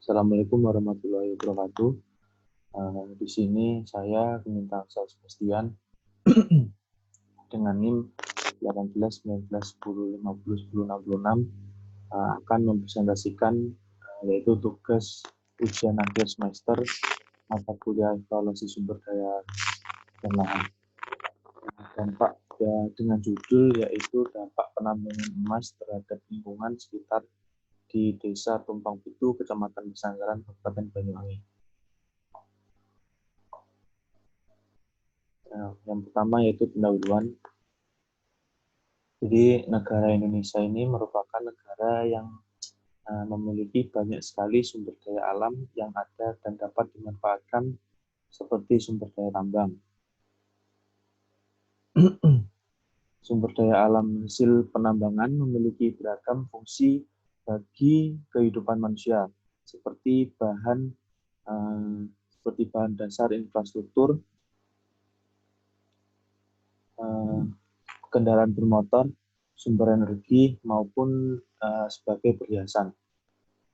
Assalamualaikum warahmatullahi wabarakatuh. Di sini saya Minta Sebastian dengan NIM 18 19 10 50 10 66 akan mempresentasikan yaitu tugas ujian akhir semester mata kuliah evaluasi sumber daya dan lahan. Dampak ya, dengan judul yaitu dampak penambangan emas terhadap lingkungan sekitar di Desa Tumpang Pitu, Kecamatan Pesanggaran, Kabupaten Banyuwangi. Yang pertama yaitu pendahuluan. Jadi negara Indonesia ini merupakan negara yang memiliki banyak sekali sumber daya alam yang ada dan dapat dimanfaatkan seperti sumber daya tambang. Sumber daya alam hasil penambangan memiliki beragam fungsi bagi kehidupan manusia, seperti bahan dasar infrastruktur, kendaraan bermotor, sumber energi, maupun sebagai perhiasan.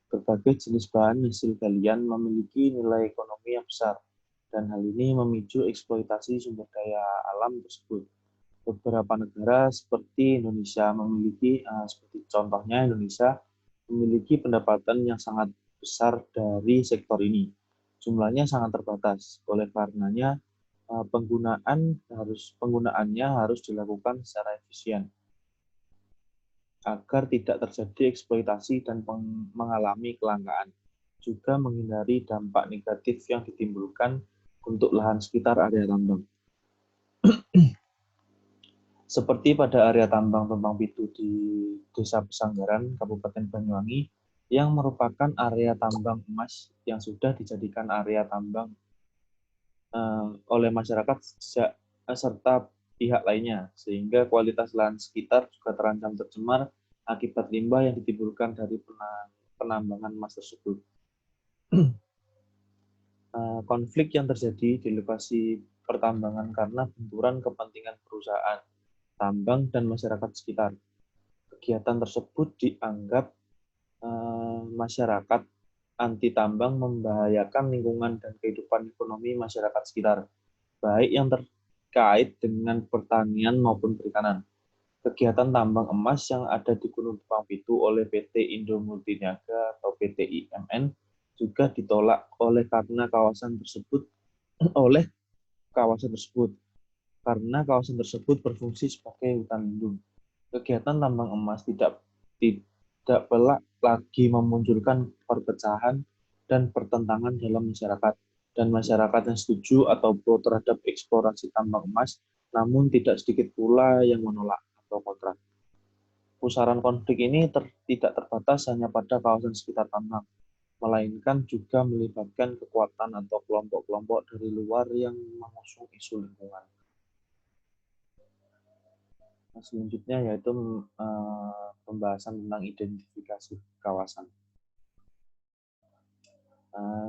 Berbagai jenis bahan hasil galian memiliki nilai ekonomi yang besar, dan hal ini memicu eksploitasi sumber daya alam tersebut. Beberapa negara seperti Indonesia seperti contohnya Indonesia, memiliki pendapatan yang sangat besar dari sektor ini. Jumlahnya sangat terbatas, oleh karenanya penggunaannya harus dilakukan secara efisien agar tidak terjadi eksploitasi dan mengalami kelangkaan, juga menghindari dampak negatif yang ditimbulkan untuk lahan sekitar area tambang. Seperti pada area tambang Tumpang Pitu di Desa Pesanggaran, Kabupaten Banyuwangi, yang merupakan area tambang emas yang sudah dijadikan area tambang oleh masyarakat serta pihak lainnya, sehingga kualitas lahan sekitar juga terancam tercemar akibat limbah yang ditimbulkan dari penambangan emas tersebut. Konflik yang terjadi di lokasi pertambangan karena benturan kepentingan perusahaan tambang dan masyarakat sekitar. Kegiatan tersebut dianggap masyarakat anti tambang membahayakan lingkungan dan kehidupan ekonomi masyarakat sekitar, baik yang terkait dengan pertanian maupun perikanan. Kegiatan tambang emas yang ada di Gunung Tumpang Pitu oleh PT Indo Multiniaga atau PT IMN juga ditolak oleh kawasan tersebut karena kawasan tersebut berfungsi sebagai hutan lindung. Kegiatan tambang emas tidak pelak lagi memunculkan perpecahan dan pertentangan dalam masyarakat, dan masyarakat yang setuju atau pro terhadap eksplorasi tambang emas, namun tidak sedikit pula yang menolak atau kontra. Pusaran konflik ini tidak terbatas hanya pada kawasan sekitar tambang, melainkan juga melibatkan kekuatan atau kelompok-kelompok dari luar yang mengusung isu lingkungan. Selanjutnya yaitu pembahasan tentang identifikasi kawasan.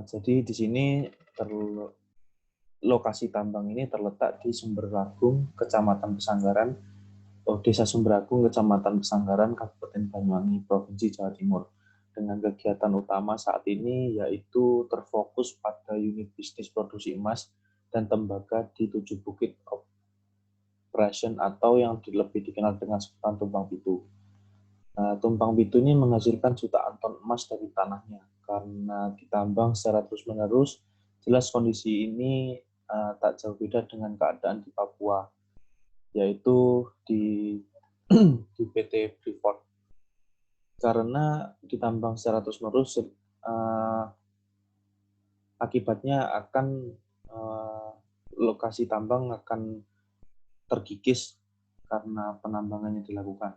Jadi di sini lokasi tambang ini terletak di Sumberagung, Kecamatan Pesanggaran, Desa Sumberagung, Kecamatan Pesanggaran, Kabupaten Banyuwangi, Provinsi Jawa Timur. Dengan kegiatan utama saat ini yaitu terfokus pada unit bisnis produksi emas dan tembaga di 7 Bukit Operation atau yang lebih dikenal dengan sebutan Tumpang Pitu. Tumpang Pitu ini menghasilkan jutaan ton emas dari tanahnya. Karena ditambang secara terus-menerus, jelas kondisi ini tak jauh beda dengan keadaan di Papua, yaitu di PT Freeport. Karena ditambang secara terus-menerus, akibatnya akan lokasi tambang akan terkikis karena penambangannya dilakukan,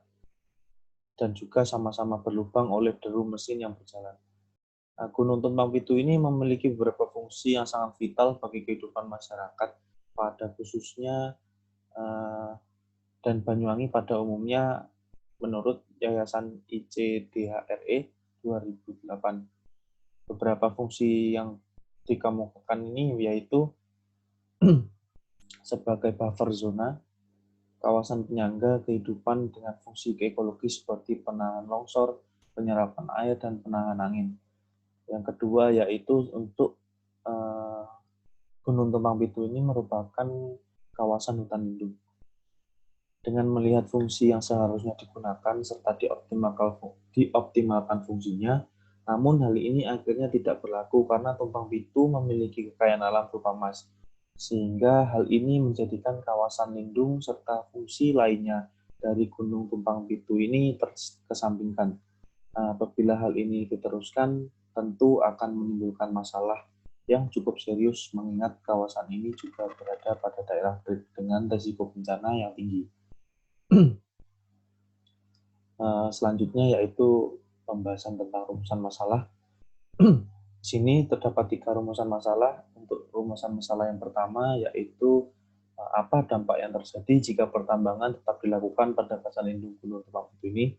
dan juga sama-sama berlubang oleh deru mesin yang berjalan. Gunung Tumpang Pitu ini memiliki beberapa fungsi yang sangat vital bagi kehidupan masyarakat, pada khususnya dan Banyuwangi pada umumnya menurut Yayasan ICDHRE 2008. Beberapa fungsi yang dikemukakan ini yaitu sebagai buffer zona, kawasan penyangga kehidupan dengan fungsi ekologis seperti penahan longsor, penyerapan air, dan penahan angin. Yang kedua yaitu untuk Gunung Tumpang Pitu ini merupakan kawasan hutan lindung. Dengan melihat fungsi yang seharusnya digunakan serta dioptimalkan fungsinya, namun hal ini akhirnya tidak berlaku karena Tumpang Pitu memiliki kekayaan alam berupa emas, sehingga hal ini menjadikan kawasan lindung serta fungsi lainnya dari Gunung Tumpang Pitu ini terkesampingkan. Apabila hal ini diteruskan, tentu akan menimbulkan masalah yang cukup serius mengingat kawasan ini juga berada pada daerah dengan risiko bencana yang tinggi. Selanjutnya yaitu pembahasan tentang rumusan masalah. Di sini terdapat 3 rumusan masalah. Untuk rumusan masalah yang pertama yaitu apa dampak yang terjadi jika pertambangan tetap dilakukan pada kawasan lindung Gunung Tumpang Pitu ini.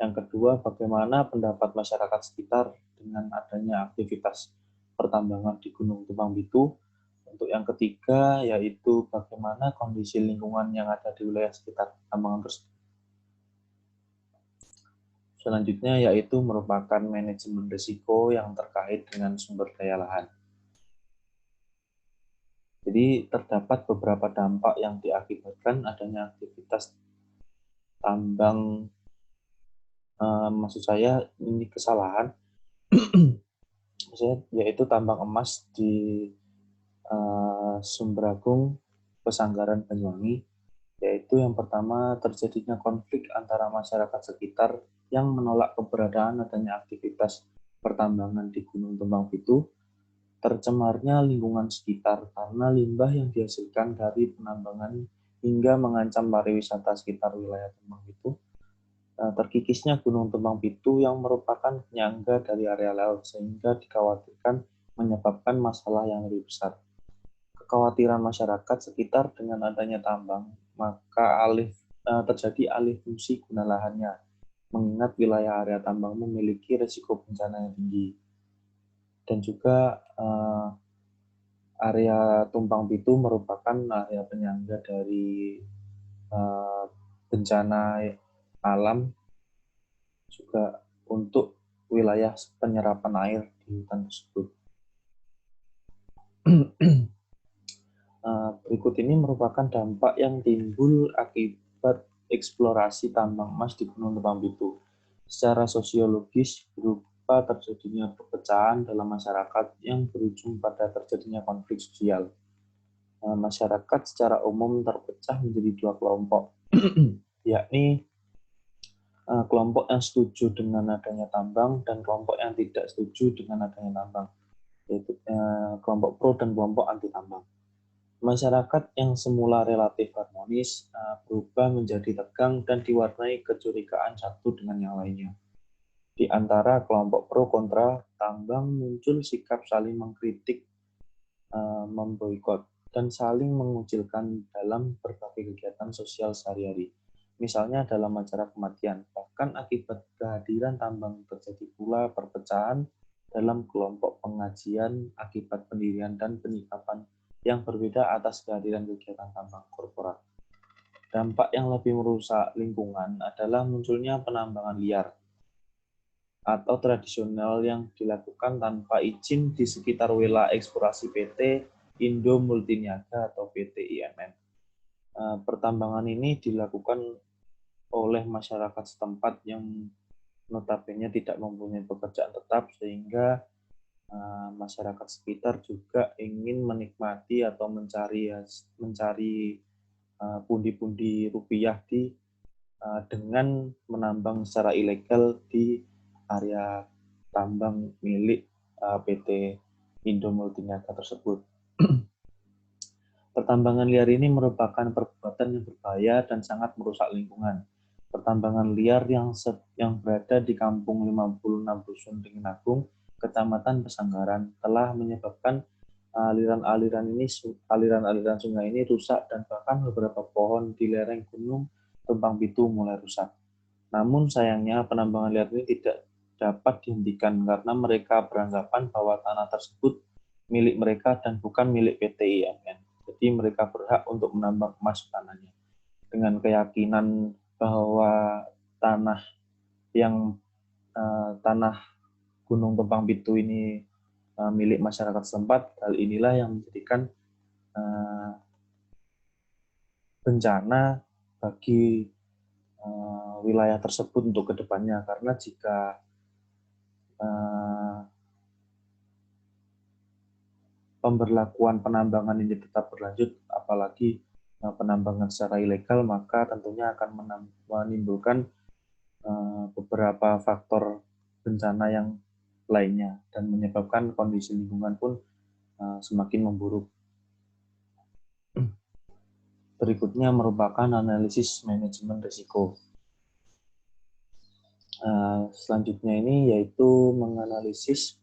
Yang kedua, bagaimana pendapat masyarakat sekitar dengan adanya aktivitas pertambangan di Gunung Tumpang Pitu. Untuk yang ketiga, yaitu bagaimana kondisi lingkungan yang ada di wilayah sekitar tambangan tersebut. Selanjutnya yaitu merupakan manajemen risiko yang terkait dengan sumber daya lahan. Jadi terdapat beberapa dampak yang diakibatkan adanya aktivitas tambang, maksud saya ini kesalahan, yaitu tambang emas di Sumberagung, Pesanggaran, Banyuwangi, yaitu yang pertama terjadinya konflik antara masyarakat sekitar yang menolak keberadaan adanya aktivitas pertambangan di Gunung Tumpang Pitu, tercemarnya lingkungan sekitar karena limbah yang dihasilkan dari penambangan hingga mengancam pariwisata sekitar wilayah Tumpang Pitu, terkikisnya Gunung Tumpang Pitu yang merupakan penyangga dari area laut sehingga dikhawatirkan menyebabkan masalah yang lebih besar. Kekhawatiran masyarakat sekitar dengan adanya tambang, maka terjadi alih fungsi guna lahannya, mengingat wilayah area tambang memiliki risiko bencana yang tinggi. Dan juga area Tumpang Pitu merupakan area penyangga dari bencana alam, juga untuk wilayah penyerapan air di hutan tersebut. Berikut ini merupakan dampak yang timbul akibat eksplorasi tambang emas di Gunung Tumpang Pitu. Secara sosiologis berupa terjadinya perpecahan dalam masyarakat yang berujung pada terjadinya konflik sosial. Masyarakat secara umum terpecah menjadi 2 kelompok, yakni kelompok yang setuju dengan adanya tambang dan kelompok yang tidak setuju dengan adanya tambang, yaitu kelompok pro dan kelompok anti tambang. Masyarakat yang semula relatif harmonis berubah menjadi tegang dan diwarnai kecurigaan satu dengan yang lainnya. Di antara kelompok pro kontra tambang muncul sikap saling mengkritik, memboikot, dan saling mengucilkan dalam berbagai kegiatan sosial sehari-hari. Misalnya dalam acara kematian, bahkan akibat kehadiran tambang terjadi pula perpecahan dalam kelompok pengajian akibat pendirian dan penyikapan yang berbeda atas kehadiran kegiatan tambang korporat. Dampak yang lebih merusak lingkungan adalah munculnya penambangan liar atau tradisional yang dilakukan tanpa izin di sekitar wilayah eksplorasi PT Indo Multiniaga atau PT IMN. Pertambangan ini dilakukan oleh masyarakat setempat yang notabene tidak mempunyai pekerjaan tetap, sehingga masyarakat sekitar juga ingin menikmati atau mencari pundi-pundi rupiah dengan menambang secara ilegal di area tambang milik PT Indo Multiniaga tersebut. Pertambangan liar ini merupakan perbuatan yang berbahaya dan sangat merusak lingkungan. Pertambangan liar yang berada di Kampung 56 Dusun Ringin Agung, Kecamatan Pesanggaran, telah menyebabkan aliran-aliran sungai ini rusak dan bahkan beberapa pohon di lereng Gunung Tumpang Pitu mulai rusak. Namun sayangnya penambangan liar ini tidak dapat dihentikan karena mereka beranggapan bahwa tanah tersebut milik mereka dan bukan milik PT IMN. Jadi mereka berhak untuk menambang emas tanahnya dengan keyakinan bahwa tanah Gunung Tumpang Pitu ini milik masyarakat setempat, hal inilah yang menjadikan bencana bagi wilayah tersebut untuk kedepannya. Karena jika pemberlakuan penambangan ini tetap berlanjut, apalagi penambangan secara ilegal, maka tentunya akan menimbulkan beberapa faktor bencana yang lainnya dan menyebabkan kondisi lingkungan pun semakin memburuk. Berikutnya merupakan analisis manajemen risiko. Selanjutnya ini yaitu menganalisis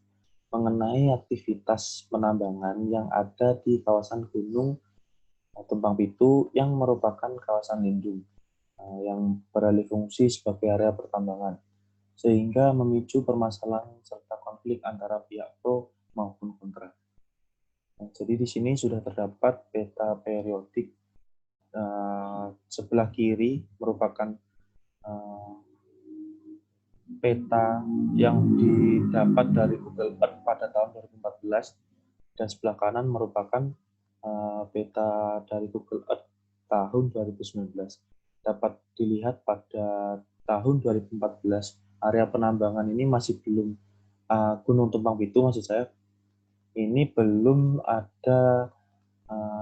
mengenai aktivitas penambangan yang ada di kawasan Gunung Tumpang Pitu yang merupakan kawasan lindung yang beralih fungsi sebagai area pertambangan, sehingga memicu permasalahan serta konflik antara pihak pro maupun kontra. Jadi di sini sudah terdapat peta periodik. Sebelah kiri merupakan peta yang didapat dari Google Earth pada tahun 2014 dan sebelah kanan merupakan peta dari Google Earth tahun 2019. Dapat dilihat pada tahun 2014 area penambangan ini masih belum Gunung Tumpang Pitu maksud saya ini belum ada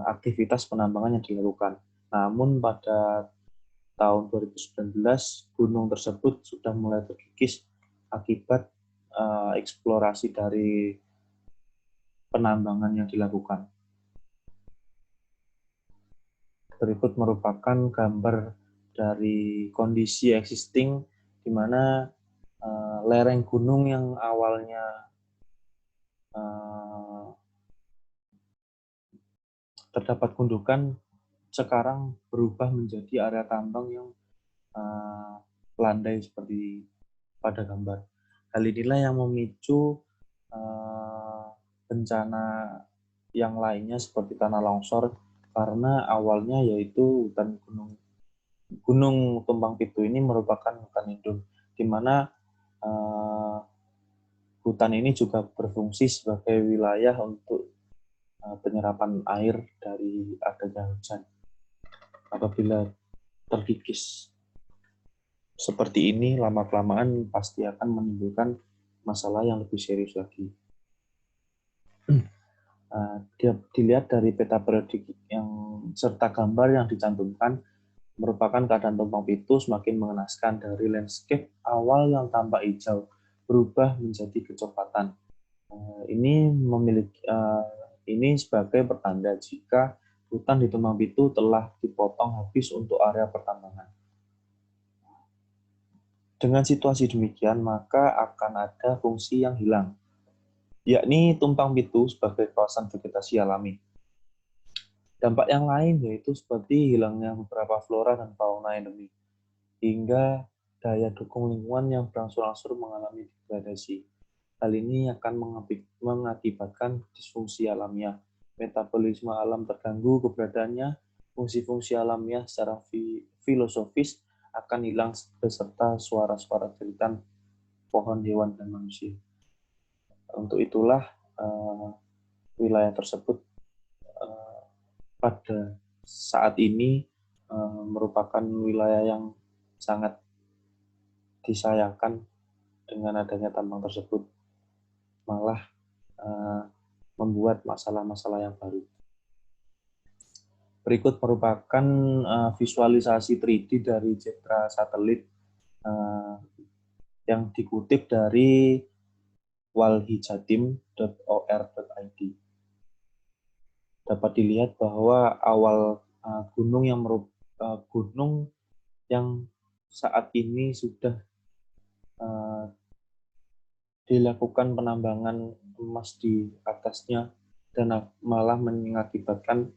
aktivitas penambangan yang dilakukan. Namun pada tahun 2019 gunung tersebut sudah mulai terkikis akibat eksplorasi dari penambangan yang dilakukan. Berikut merupakan gambar dari kondisi existing di mana lereng gunung yang awalnya terdapat gundukan sekarang berubah menjadi area tambang yang landai seperti pada gambar. Hal inilah yang memicu bencana yang lainnya seperti tanah longsor karena awalnya yaitu hutan Gunung Tumpang Pitu ini merupakan hutan lindung di mana hutan ini juga berfungsi sebagai wilayah untuk penyerapan air dari adanya hujan. Apabila terkikis seperti ini, lama-kelamaan pasti akan menimbulkan masalah yang lebih serius lagi. Dilihat dari peta periodik yang serta gambar yang dicantumkan, merupakan keadaan Tumpang Pitu semakin mengenaskan dari landscape awal yang tampak hijau berubah menjadi kecoklatan. Ini sebagai pertanda jika hutan di Tumpang Pitu telah dipotong habis untuk area pertambangan. Dengan situasi demikian, maka akan ada fungsi yang hilang, yakni Tumpang Pitu sebagai kawasan vegetasi alami. Dampak yang lain yaitu seperti hilangnya beberapa flora dan fauna endemik, hingga daya dukung lingkungan yang berangsur-angsur mengalami degradasi. Hal ini akan mengakibatkan disfungsi alamiah, metabolisme alam terganggu keberadaannya, fungsi-fungsi alamiah secara filosofis akan hilang beserta suara-suara jeritan pohon, hewan, dan manusia. Untuk itulah wilayah tersebut pada saat ini merupakan wilayah yang sangat disayangkan dengan adanya tambang tersebut, malah membuat masalah-masalah yang baru. Berikut merupakan visualisasi 3D dari Cetra satelit yang dikutip dari walhijatim.or.id. Dapat dilihat bahwa awal gunung yang saat ini sudah dilakukan penambangan emas di atasnya dan malah mengakibatkan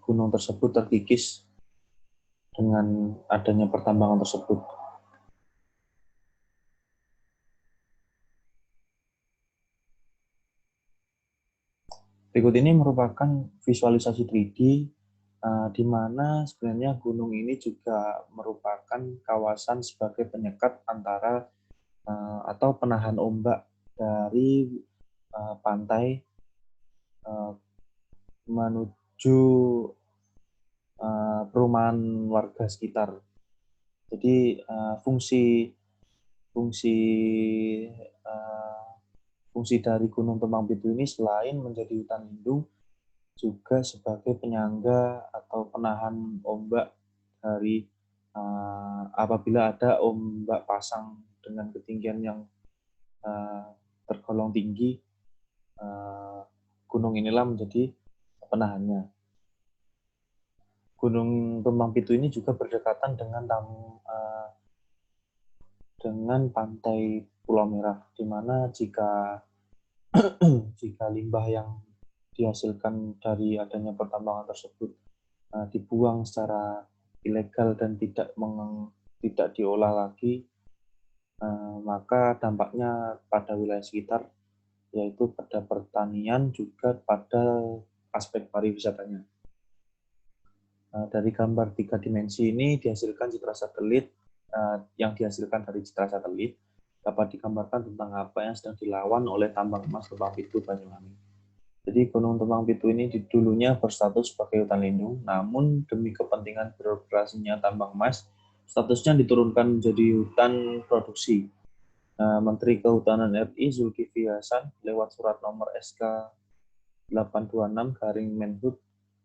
gunung tersebut terkikis dengan adanya pertambangan tersebut. Berikut ini merupakan visualisasi 3D di mana sebenarnya gunung ini juga merupakan kawasan sebagai penyekat antara atau penahan ombak dari pantai menuju perumahan warga sekitar. Jadi fungsi dari Gunung Tumpang Pitu ini selain menjadi hutan lindung, juga sebagai penyangga atau penahan ombak dari apabila ada ombak pasang dengan ketinggian yang tergolong tinggi, gunung inilah menjadi penahannya. Gunung Tumpang Pitu ini juga berdekatan dengan pantai Pulau Merah, di mana jika limbah yang dihasilkan dari adanya pertambangan tersebut dibuang secara ilegal dan tidak diolah lagi, maka dampaknya pada wilayah sekitar, yaitu pada pertanian, juga pada aspek pariwisatanya. Dari gambar 3 dimensi ini dihasilkan citra satelit, yang dihasilkan dari citra satelit dapat digambarkan tentang apa yang sedang dilawan oleh tambang emas Tumpang Pitu Banyuwangi. Jadi Gunung Tumpang Pitu ini dulunya berstatus sebagai hutan lindung, namun demi kepentingan beroperasinya tambang emas, statusnya diturunkan menjadi hutan produksi. Menteri Kehutanan RI Zulkifli Hasan lewat surat nomor SK 826 garing Menhub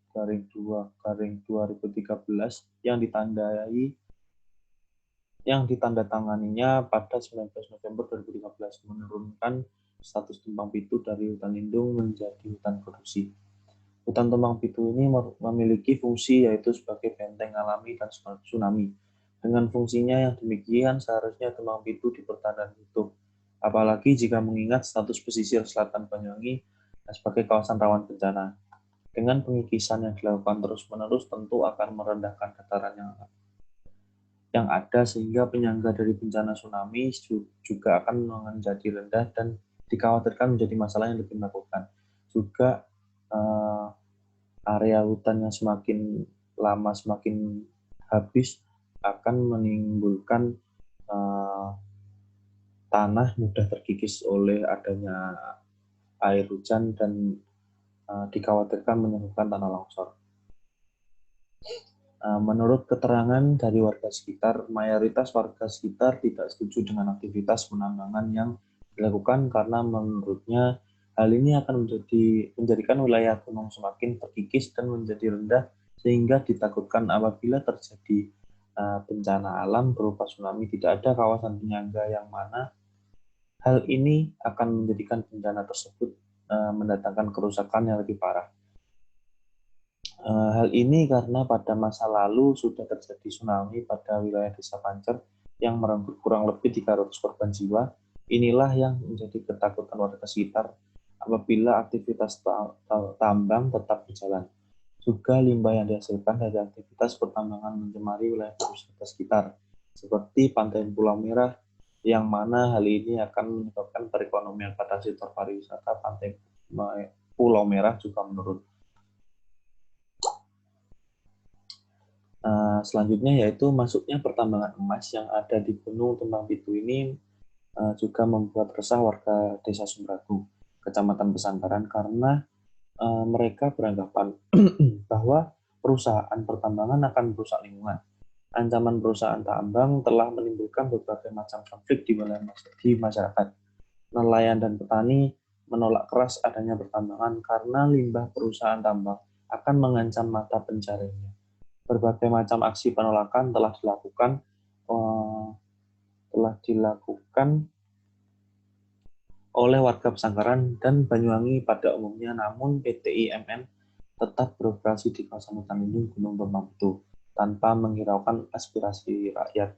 garing 2 garing 2013 yang ditandatanganinya pada 19 November 2013 menurunkan status Tumpang Pitu dari hutan lindung menjadi hutan produksi. Hutan Tumpang Pitu ini memiliki fungsi yaitu sebagai benteng alami dan tsunami. Dengan fungsinya yang demikian, seharusnya Tumpang Pitu dipertahankan utuh. Apalagi jika mengingat status pesisir selatan Banyuwangi sebagai kawasan rawan bencana. Dengan pengikisan yang dilakukan terus-menerus tentu akan merendahkan dataran yang ada, sehingga penyangga dari bencana tsunami juga akan menjadi rendah dan dikhawatirkan menjadi masalah yang lebih menakutkan. Juga area hutan yang semakin lama semakin habis akan menimbulkan tanah mudah terkikis oleh adanya air hujan dan dikhawatirkan menyebabkan tanah longsor. Menurut keterangan dari warga sekitar, mayoritas warga sekitar tidak setuju dengan aktivitas penambangan yang dilakukan karena menurutnya hal ini akan menjadikan wilayah gunung semakin terkikis dan menjadi rendah, sehingga ditakutkan apabila terjadi bencana alam berupa tsunami tidak ada kawasan penyangga yang mana hal ini akan menjadikan bencana tersebut mendatangkan kerusakan yang lebih parah. Hal ini karena pada masa lalu sudah terjadi tsunami pada wilayah Desa Pancer yang merenggut kurang lebih 300 korban jiwa. Inilah yang menjadi ketakutan warga sekitar apabila aktivitas tambang tetap berjalan. Juga limbah yang dihasilkan dari aktivitas pertambangan mencemari wilayah pariwisata sekitar, seperti Pantai Pulau Merah, yang mana hal ini akan menyebabkan perekonomian pada sektor pariwisata Pantai Pulau Merah juga menurun. Selanjutnya yaitu masuknya pertambangan emas yang ada di Gunung Tumpang Pitu ini juga membuat resah warga Desa Sumberagung, Kecamatan Pesanggaran, karena mereka beranggapan bahwa perusahaan pertambangan akan merusak lingkungan. Ancaman perusahaan tambang telah menimbulkan berbagai macam konflik di masyarakat. Nelayan dan petani menolak keras adanya pertambangan karena limbah perusahaan tambang akan mengancam mata pencariannya. Berbagai macam aksi penolakan telah dilakukan oleh warga Pesanggaran dan Banyuwangi pada umumnya, namun PT IMN tetap beroperasi di kawasan hutan lindung Gunung Tumpang Pitu tanpa menghiraukan aspirasi rakyat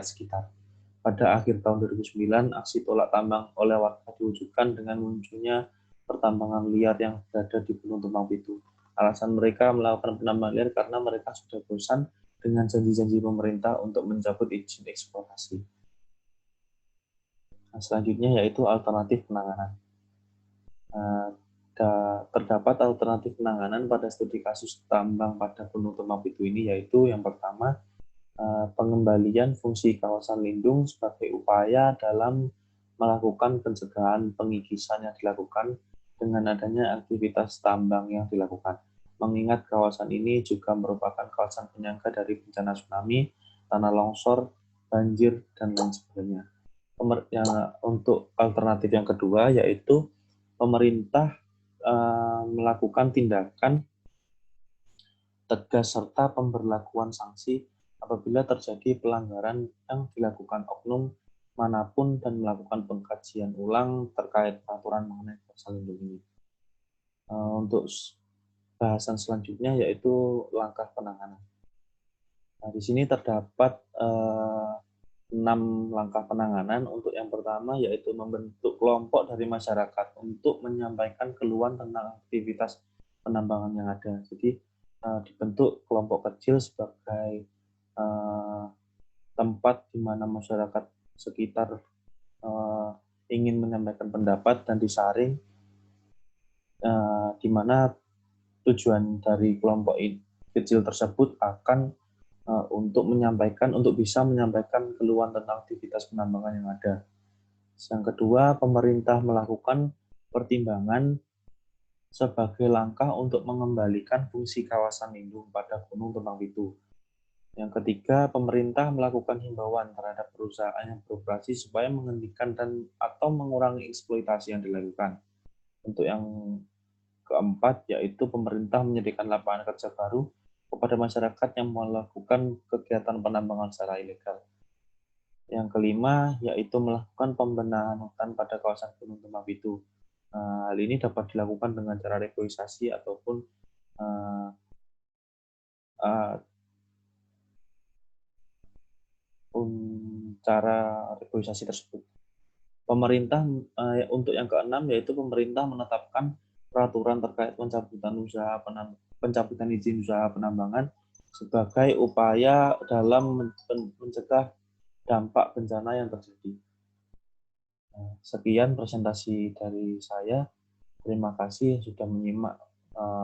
sekitar. Pada akhir tahun 2009, aksi tolak tambang oleh warga diwujudkan dengan munculnya pertambangan liar yang berada di Gunung Tumpang Pitu. Alasan mereka melakukan penambangan liar karena mereka sudah bosan dengan janji-janji pemerintah untuk mencabut izin eksplorasi. Selanjutnya yaitu alternatif penanganan. Terdapat alternatif penanganan pada studi kasus tambang pada Gunung Tumpang Pitu ini, yaitu yang pertama, pengembalian fungsi kawasan lindung sebagai upaya dalam melakukan pencegahan pengikisan yang dilakukan dengan adanya aktivitas tambang yang dilakukan. Mengingat kawasan ini juga merupakan kawasan penyangga dari bencana tsunami, tanah longsor, banjir, dan lain sebagainya. Untuk alternatif yang kedua yaitu pemerintah melakukan tindakan tegas serta pemberlakuan sanksi apabila terjadi pelanggaran yang dilakukan oknum manapun dan melakukan pengkajian ulang terkait peraturan mengenai kuasa lindung ini. Untuk bahasan selanjutnya yaitu langkah penanganan. Nah, di sini terdapat 6 langkah penanganan. Untuk yang pertama yaitu membentuk kelompok dari masyarakat untuk menyampaikan keluhan tentang aktivitas penambangan yang ada. Jadi dibentuk kelompok kecil sebagai tempat di mana masyarakat sekitar ingin menyampaikan pendapat dan disaring, di mana tujuan dari kelompok kecil tersebut akan untuk bisa menyampaikan keluhan tentang aktivitas penambangan yang ada. Yang kedua, pemerintah melakukan pertimbangan sebagai langkah untuk mengembalikan fungsi kawasan lindung pada Gunung Tumpang Bitu. Yang ketiga, pemerintah melakukan himbauan terhadap perusahaan yang beroperasi supaya menghentikan atau mengurangi eksploitasi yang dilakukan. Untuk yang keempat, yaitu pemerintah menyediakan lapangan kerja baru kepada masyarakat yang melakukan kegiatan penambangan secara ilegal. Yang kelima, yaitu melakukan pembenahan hutan pada kawasan Gunung Tumpang Bitu. Hal ini dapat dilakukan dengan cara reforestasi ataupun cara reforestasi tersebut. Pemerintah untuk yang keenam yaitu pemerintah menetapkan peraturan terkait pencabutan izin usaha penambangan sebagai upaya dalam mencegah dampak bencana yang terjadi. Sekian presentasi dari saya. Terima kasih sudah menyimak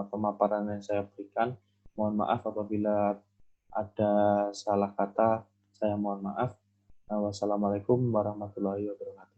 pemaparan yang saya berikan. Mohon maaf apabila ada salah kata, saya mohon maaf. Wassalamualaikum warahmatullahi wabarakatuh.